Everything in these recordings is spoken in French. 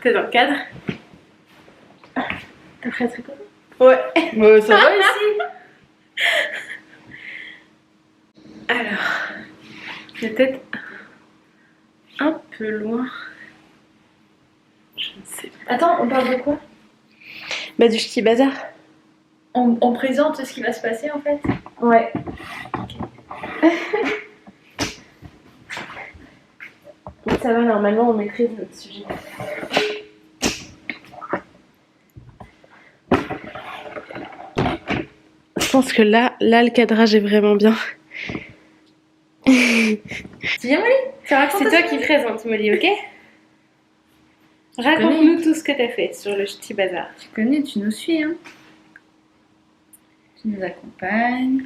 T'es dans le cadre. T'as pris un tricot? Ouais. Ça va ici. Alors, peut-être un peu loin. Je ne sais pas. Attends, on parle de quoi? Bah du ch'ti bazar. On présente ce qui va se passer en fait. Ouais. Ça va, normalement on maîtrise notre sujet. Je pense que là le cadrage est vraiment bien. Tu viens Molly? C'est toi qui présente, Molly, ok? Raconte-nous tout ce que t'as fait sur le ch'ti bazar. Tu connais, tu nous suis, hein? Tu nous accompagnes.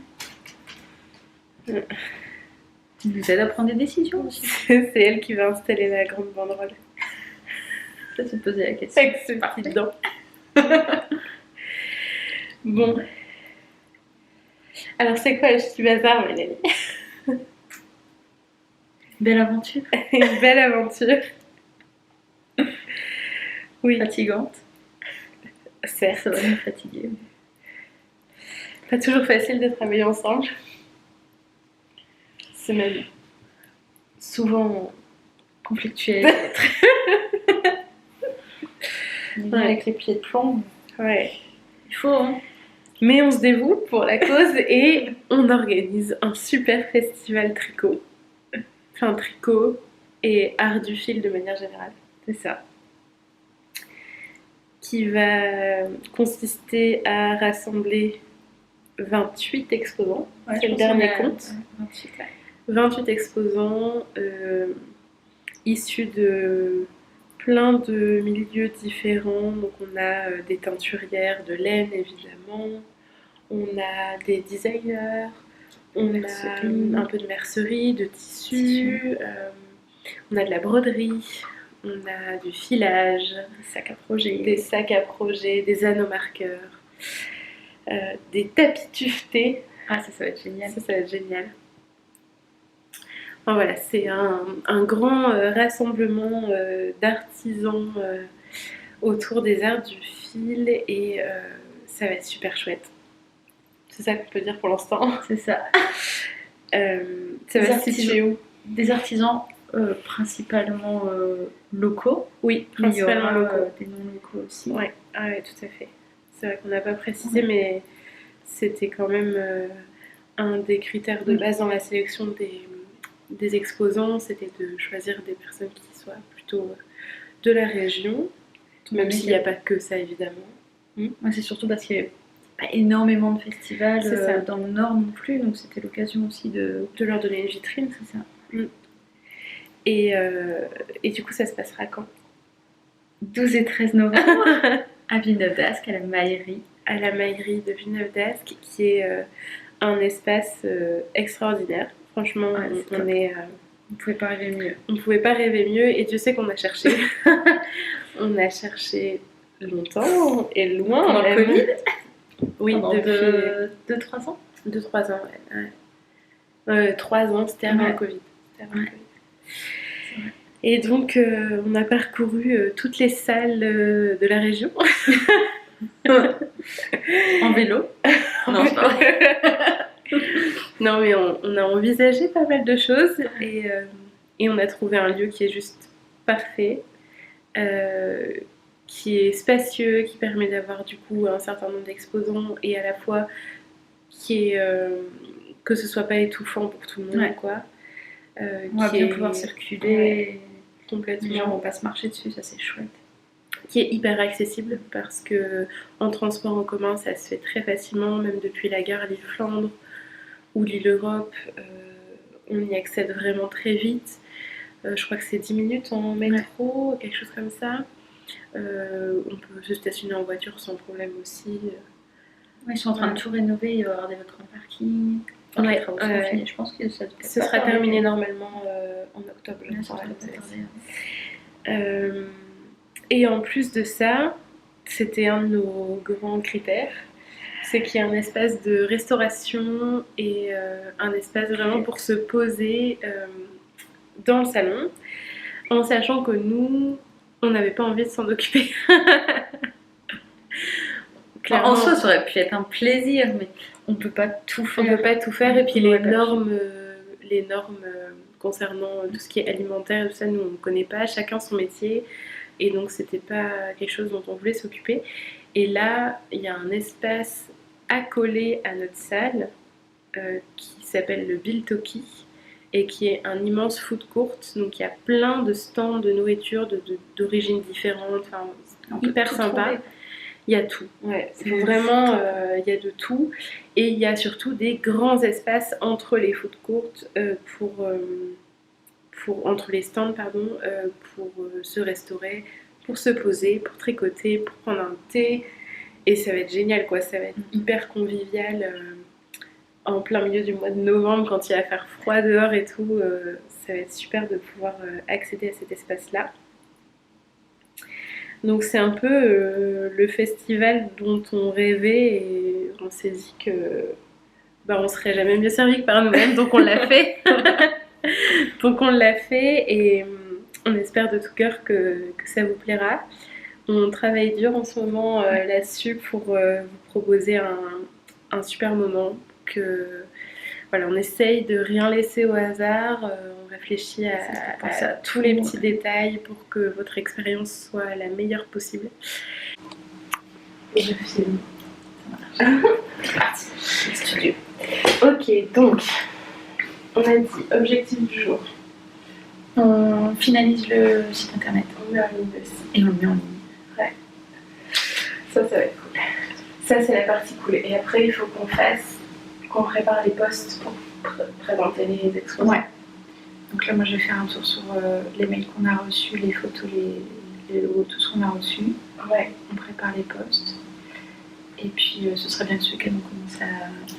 Tu nous aides à prendre des décisions aussi. C'est elle qui va installer la grande banderole. Je vais te poser la question. Avec ce petit dedans. Bon. Alors c'est quoi le ch'ti bazar, Mélanie? Belle aventure. Une belle aventure. Oui. Fatigante. Certes. Ça va nous fatiguer. Pas toujours facile de travailler ensemble. C'est même souvent Conflictuelle. Ouais. Avec les pieds de plomb. ouais. Il faut, hein. Mais on se dévoue pour la cause et on organise un super festival tricot. Enfin tricot et art du fil de manière générale. C'est ça. Qui va consister à rassembler 28 exposants. Ouais, c'est le dernier compte. 28, ouais. 28 exposants issus de plein de milieux différents. Donc on a des teinturières de laine évidemment, on a des designers, on a un peu de mercerie, de tissu, on a de la broderie, on a du filage, des sacs à projet, des anneaux marqueurs, des tapis tuftés. Ah, ça va être génial. Ça va être génial. Enfin, voilà, c'est un grand rassemblement d'artisans autour des arts du fil et ça va être super chouette. C'est ça qu'on peut dire pour l'instant. C'est ça. Ça va se situer où? Des artisans principalement locaux. Oui, principalement locaux. Des non locaux aussi. Ouais, ah ouais, tout à fait. C'est vrai qu'on n'a pas précisé, mais c'était quand même un des critères de base dans la sélection des exposants, c'était de choisir des personnes qui soient plutôt de la région, même s'il n'y a pas que ça évidemment. Ouais, c'est surtout parce qu'il n'y a pas énormément de festivals dans le Nord non plus, donc c'était l'occasion aussi de leur donner une vitrine. C'est ça. Et du coup, ça se passera quand? 12 et 13 novembre à Villeneuve-d'Ascq, à la maillerie. À la maillerie de Villeneuve-d'Ascq, qui est un espace extraordinaire. Franchement, on ne pouvait pas rêver mieux. On ne pouvait pas rêver mieux et Dieu sait qu'on a cherché. On a cherché longtemps et loin. Pendant le Covid. Oui, depuis 2-3 ans. 2-3 ans, ouais. 3 ans, c'était avant le Covid. Et donc, on a parcouru toutes les salles de la région. En vélo. Non, c'est pas vrai. Non, mais on a envisagé pas mal de choses et on a trouvé un lieu qui est juste parfait, qui est spacieux, qui permet d'avoir du coup un certain nombre d'exposants et à la fois qui est que ce soit pas étouffant pour tout le monde, quoi. On va bien pouvoir circuler complètement. Les gens vont pas se marcher dessus, ça c'est chouette. Qui est hyper accessible parce que en transport en commun ça se fait très facilement, même depuis la gare Lille-Flandre ou Lille-Europe, on y accède vraiment très vite. Je crois que c'est 10 minutes en métro, quelque chose comme ça. On peut se stationner en voiture sans problème aussi. Ils sont en train de tout rénover, il va y avoir des voitures en parking. Les travaux sont finis. Je pense que ça ce sera terminé normalement en octobre. Et en plus de ça, c'était un de nos grands critères, c'est qu'il y a un espace de restauration et un espace vraiment pour se poser dans le salon, en sachant que nous, on n'avait pas envie de s'en occuper. Clairement, en soi, ça aurait pu être un plaisir, mais on peut pas tout faire. On peut pas tout faire, et puis les normes concernant tout ce qui est alimentaire, tout ça, nous on ne connaît pas, chacun son métier, et donc c'était pas quelque chose dont on voulait s'occuper. Et là, il y a un espace accolé à notre salle qui s'appelle le Biltoki, et qui est un immense food court, donc il y a plein de stands de nourriture d'origines différentes, enfin, hyper sympa. Trouver. Il y a tout, ouais, vraiment, il y a de tout, et il y a surtout des grands espaces entre les food courts entre les stands, pardon, pour se restaurer, pour se poser, pour tricoter, pour prendre un thé, et ça va être génial, quoi, ça va être hyper convivial en plein milieu du mois de novembre quand il va faire froid dehors et tout, ça va être super de pouvoir accéder à cet espace-là. Donc c'est un peu le festival dont on rêvait, et on s'est dit que on serait jamais mieux servi que par nous-mêmes, donc on l'a fait. Donc on l'a fait, et on espère de tout cœur que ça vous plaira. On travaille dur en ce moment là-dessus pour vous proposer un super moment. Voilà, on essaye de rien laisser au hasard, on réfléchit à tous les petits détails pour que votre expérience soit la meilleure possible. Et je filme. C'est parti, le studio. Ok, donc, on a dit objectif du jour. On finalise le site internet. On met en ligne le site. Et on le met en ligne. Ouais. Ça va être cool. Ça, c'est la partie cool. Et après, il faut qu'on prépare les posts pour présenter les exposants. Ouais. Donc là, moi, je vais faire un tour sur les mails qu'on a reçus, les photos, les logos, tout ce qu'on a reçu. Ouais. On prépare les posts. Et puis, ce serait bien que ce week-end, on commence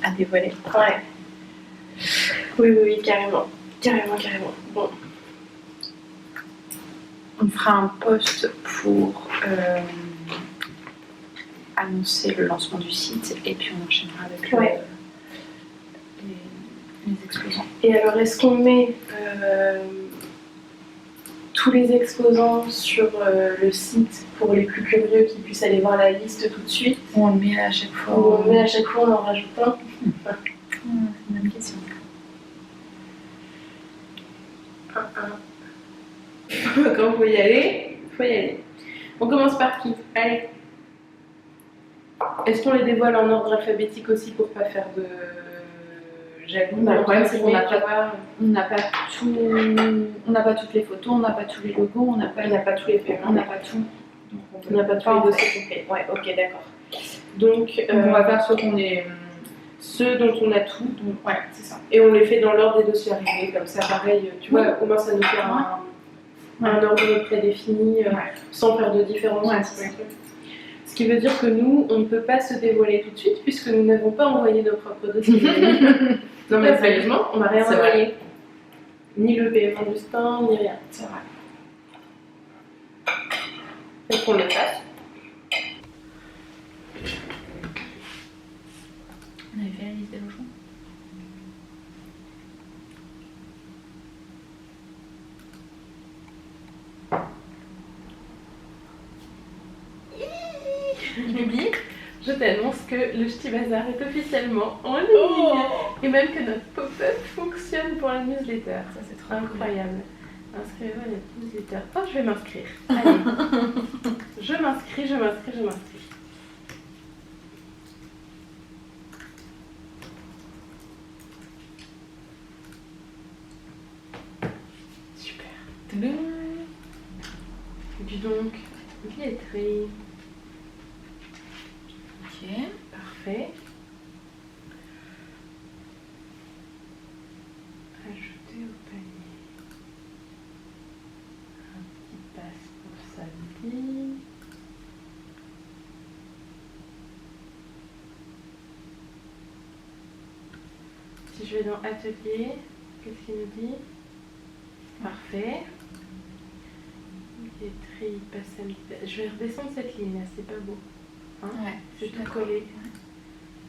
à dévoiler. Ouais. Oui, carrément. Carrément. Bon. On fera un post pour annoncer le lancement du site, et puis on enchaînera avec les exposants. Et alors, est-ce qu'on met tous les exposants sur le site pour les plus curieux qui puissent aller voir la liste tout de suite, ou on le met à chaque fois? Ou on met à chaque fois, on en rajoute un? C'est une bonne question. Quand il faut y aller, On commence par qui? Allez. Est-ce qu'on les dévoile en ordre alphabétique aussi pour pas faire de jaloux? Le problème, c'est qu'on n'a pas toutes les photos, on n'a pas tous les logos, on n'a pas tous les paiements, on n'a pas tout. On n'a pas tous les dossiers complets. Ouais, ok, d'accord. Donc, on va faire ceux dont on a tout. Donc, ouais, c'est ça. Et on les fait dans l'ordre des dossiers arrivés, comme ça, pareil, tu vois, au moins ça nous fait un ordre prédéfini, sans faire de différence. Ouais, ce qui veut dire que nous, on ne peut pas se dévoiler tout de suite, puisque nous n'avons pas envoyé nos propres dossiers. Non mais sérieusement, on n'a rien envoyé. Ni le paiement du stand, ni rien. C'est vrai. Donc on le fasse. On avait fait la liste des logements. Bibi, je t'annonce que le Ch'ti Bazar est officiellement en ligne, et même que notre pop-up fonctionne pour la newsletter. Ça, c'est trop incroyable. Inscrivez-vous à notre newsletter. Oh, je vais m'inscrire. Allez. Je m'inscris. Super. Dis donc, billetterie. Ok, parfait. Ajouter au panier. Un petit passe pour samedi. Si je vais dans atelier, qu'est-ce qu'il nous dit? Parfait. Billetterie, passe samedi. Je vais redescendre cette ligne là, c'est pas beau. Hein, ouais, c'est tout collé.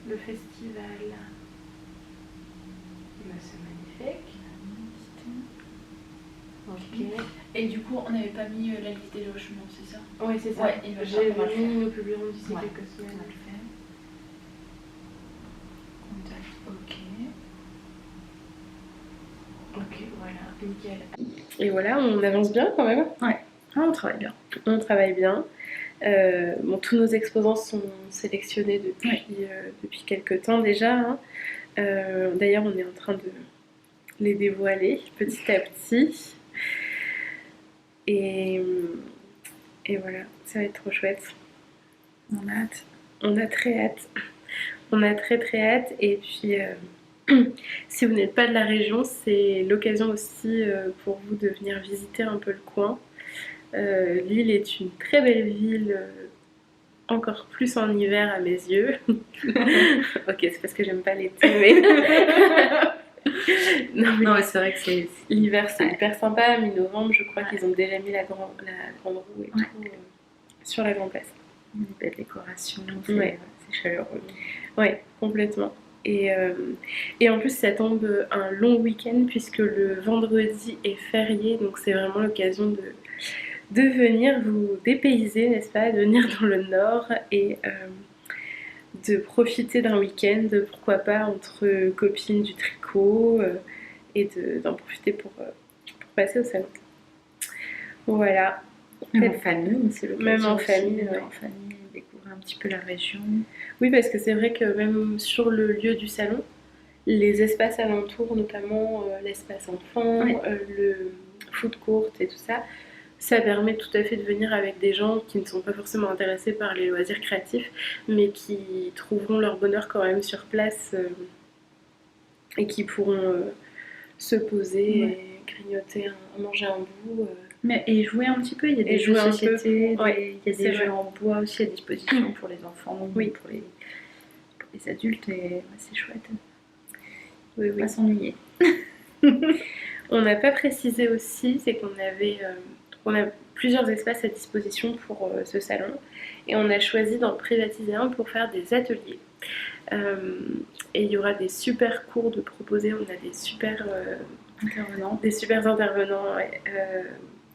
Le festival. C'est magnifique. Ok. Et du coup, on n'avait pas mis la liste des logements, c'est ça? Oui, c'est ça. Ouais, J'ai mis, nous publierons d'ici quelques on va semaines. le faire. Contact, ok. Ok, voilà, nickel. Et voilà, on avance bien quand même. Ouais, on travaille bien. On travaille bien. Bon, tous nos exposants sont sélectionnés depuis quelques temps déjà. Hein. D'ailleurs, on est en train de les dévoiler petit à petit. Et voilà, ça va être trop chouette. On a hâte. On a très hâte. On a très très hâte. Et puis, si vous n'êtes pas de la région, c'est l'occasion aussi pour vous de venir visiter un peu le coin. Lille est une très belle ville, encore plus en hiver à mes yeux. Ok, c'est parce que j'aime pas l'été, mais... non, mais c'est vrai que l'hiver c'est hyper sympa. Mi-novembre, je crois qu'ils ont déjà mis la grande roue et tout sur la grande place. Une belle décoration, c'est chaleureux. Ouais, complètement. Et en plus, ça tombe un long week-end puisque le vendredi est férié, donc c'est vraiment l'occasion de venir vous dépayser, n'est-ce pas, de venir dans le nord et de profiter d'un week-end, pourquoi pas, entre copines du tricot et d'en profiter pour passer au salon. Voilà. Même en famille, c'est l'occasion. Même en famille, découvrir un petit peu la région. Oui, parce que c'est vrai que même sur le lieu du salon, les espaces alentours, notamment l'espace enfant, le food court et tout ça, ça permet tout à fait de venir avec des gens qui ne sont pas forcément intéressés par les loisirs créatifs, mais qui trouveront leur bonheur quand même sur place et qui pourront se poser et grignoter, manger un bout. Et jouer un petit peu, il y a des jeux de société, il y a des jeux en bois aussi à disposition pour les enfants, pour les adultes, et c'est chouette. Oui. Pas s'ennuyer. On n'a pas précisé aussi, c'est qu'on a plusieurs espaces à disposition pour ce salon et on a choisi d'en privatiser un pour faire des ateliers. Et il y aura des super cours de proposer, on a des super intervenants.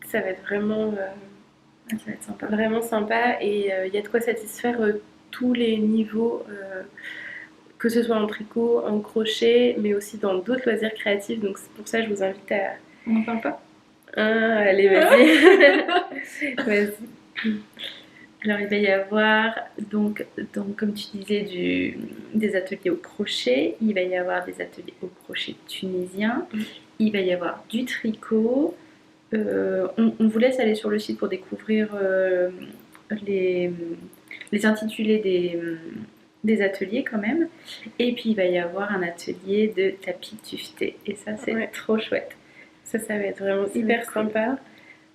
Ça va être vraiment, sympa. Vraiment sympa et il y a de quoi satisfaire tous les niveaux. Que ce soit en tricot, en crochet, mais aussi dans d'autres loisirs créatifs. Donc c'est pour ça que je vous invite à... On n'en parle pas ? Allez, vas-y. Vas-y. Alors il va y avoir, donc comme tu disais, des ateliers au crochet. Il va y avoir des ateliers au crochet tunisien. Il va y avoir du tricot. On vous laisse aller sur le site pour découvrir les intitulés des ateliers quand même. Et puis il va y avoir un atelier de tapis tufté. Et ça, c'est trop chouette. Ça va être vraiment hyper sympa.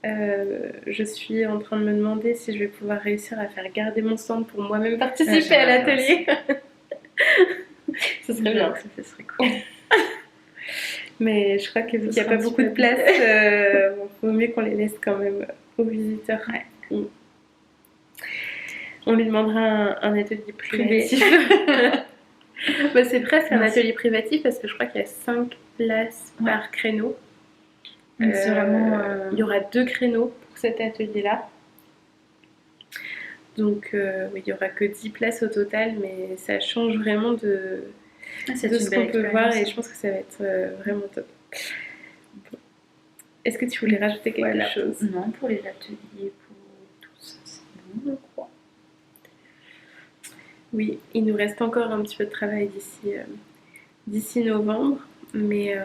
Je suis en train de me demander si je vais pouvoir réussir à faire garder mon stand pour moi-même participer à l'atelier. Ce serait bien. Ça serait cool. Mais je crois que vu qu'il n'y a pas beaucoup de place, il vaut mieux qu'on les laisse quand même aux visiteurs. On lui demandera un atelier privatif. C'est presque un atelier privatif parce que je crois qu'il y a 5 places par créneau. Il y aura 2 créneaux pour cet atelier-là. Donc il n'y aura que 10 places au total, mais ça change vraiment de ce qu'on peut voir et je pense que ça va être vraiment top. Bon. Est-ce que tu voulais rajouter quelque chose ? Non, pour les ateliers, pour tout ça, c'est bon, je crois. Oui, il nous reste encore un petit peu de travail d'ici novembre, mais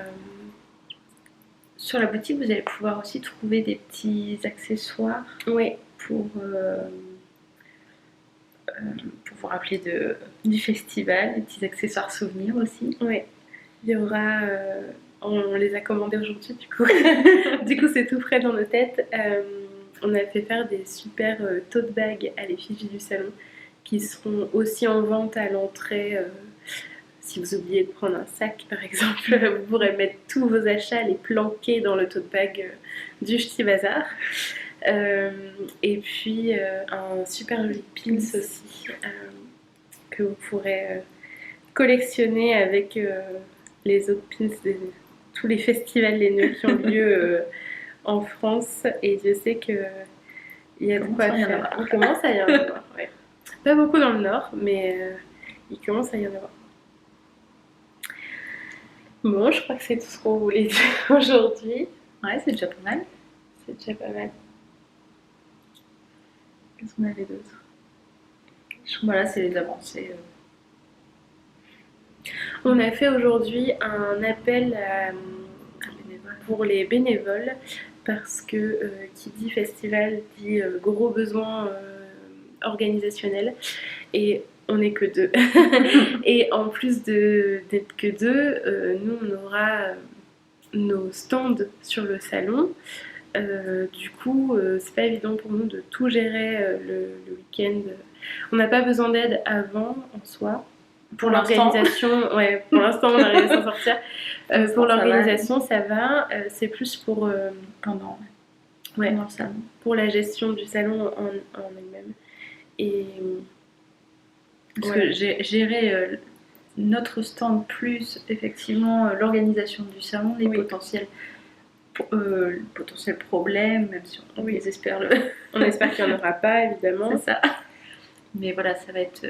sur la boutique, vous allez pouvoir aussi trouver des petits accessoires pour vous rappeler du festival, des petits accessoires souvenirs aussi. Oui, il y aura... on les a commandés aujourd'hui du coup. Du coup, c'est tout frais dans nos têtes. On a fait faire des super tote bags à l'effigie du salon qui seront aussi en vente à l'entrée. Si vous oubliez de prendre un sac par exemple, vous pourrez mettre tous vos achats, les planquer dans le tote bag du Ch'ti Bazar. Et puis un super joli pins aussi que vous pourrez collectionner avec les autres pins de tous les festivals laineux qui ont lieu en France et je sais que il y a de Commence quoi à y en faire. avoir. Il commence à y en avoir, ouais. Pas beaucoup dans le nord, mais il commence à y en avoir. Bon, je crois que c'est tout ce qu'on voulait dire aujourd'hui. Ouais, c'est déjà pas mal. C'est déjà pas mal. Qu'est-ce qu'on avait d'autre? Voilà, c'est les avancées. On a fait aujourd'hui un appel pour les bénévoles parce que qui dit festival dit gros besoin organisationnel et on n'est que deux. Et en plus d'être que deux, nous on aura nos stands sur le salon. Du coup, c'est pas évident pour nous de tout gérer le week-end. On n'a pas besoin d'aide avant en soi. Pour l'organisation, ouais, pour l'instant on arrive à s'en sortir. Pour l'organisation, ça va. C'est plus pour Pendant ouais, le salon. pour la gestion du salon en elle-même. Et Parce que gérer notre stand plus effectivement l'organisation du salon, les potentiels problèmes, même si on les espère on espère qu'il n'y en aura pas évidemment. C'est ça. Mais voilà, ça va être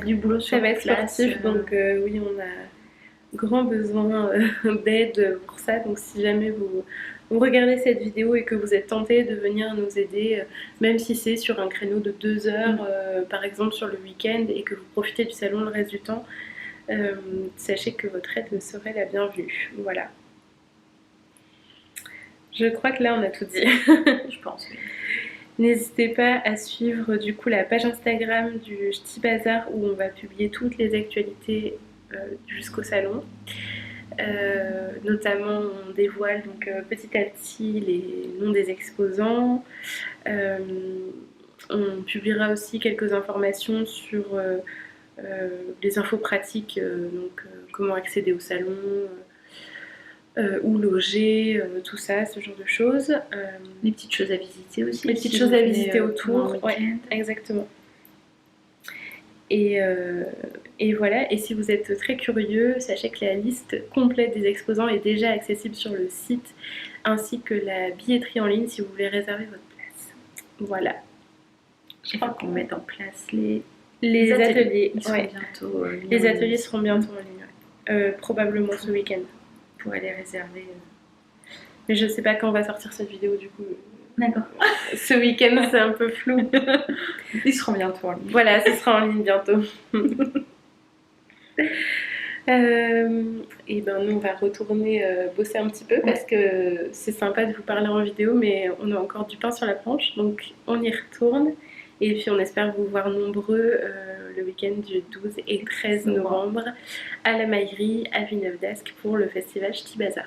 du boulot sur ça va être sportif, donc oui, on a grand besoin d'aide pour ça. Donc si jamais vous regardez cette vidéo et que vous êtes tenté de venir nous aider, même si c'est sur un créneau de 2 heures, par exemple sur le week-end, et que vous profitez du salon le reste du temps, sachez que votre aide serait la bienvenue. Voilà. Je crois que là on a tout dit. Je pense, oui. N'hésitez pas à suivre du coup la page Instagram du Ch'ti Bazar où on va publier toutes les actualités jusqu'au salon. Notamment on dévoile donc petit à petit les noms des exposants. On publiera aussi quelques informations sur les infos pratiques, donc comment accéder au salon, où loger, tout ça, ce genre de choses. Les petites choses à visiter aussi. Les petites choses à visiter autour, ouais, exactement. Et voilà, et si vous êtes très curieux, sachez que la liste complète des exposants est déjà accessible sur le site, ainsi que la billetterie en ligne si vous voulez réserver votre place. Voilà. Je crois qu'on met en place les ateliers. Ils seront bientôt les ateliers seront bientôt en ligne, probablement ce week-end. Pour aller réserver. Mais je sais pas quand on va sortir cette vidéo du coup. D'accord. Ce week-end c'est un peu flou. Ils seront bientôt en ligne. Voilà, ce sera en ligne bientôt. Et ben nous on va retourner bosser un petit peu parce que c'est sympa de vous parler en vidéo mais on a encore du pain sur la planche donc on y retourne et puis on espère vous voir nombreux le week-end du 12 et 13 novembre à la Maillerie à Villeneuve d'Ascq pour le festival Ch'ti Bazar.